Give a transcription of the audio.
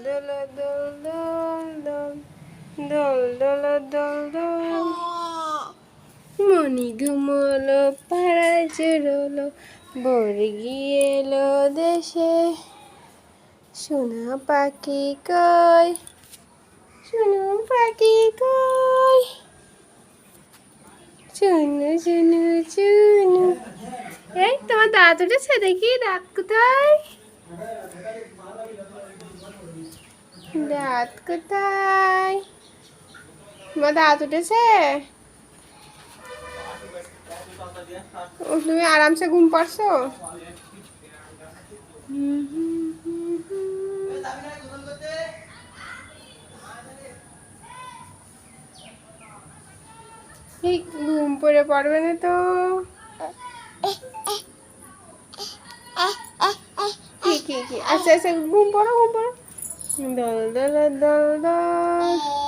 দোল দোল দোল দোল দোল দোল দোল দোল মণি ঘুমোলো পাড়ায় জোরোলো বর্গি এলো দেশে সোনা পাখি কই সোনা পাখি কই চুনু চুনু চুনু এই তোমার দাঁত উঠেছে দেখি দাঁত কোথায় দাঁত কোথায় তোমার দাঁত উঠেছে তুমি আরামসে ঘুম পাড়ছো এই ঘুম পড়ে পড়বে না তো কি আচ্ছা আচ্ছা ঘুম পড়ো দল দল দল দল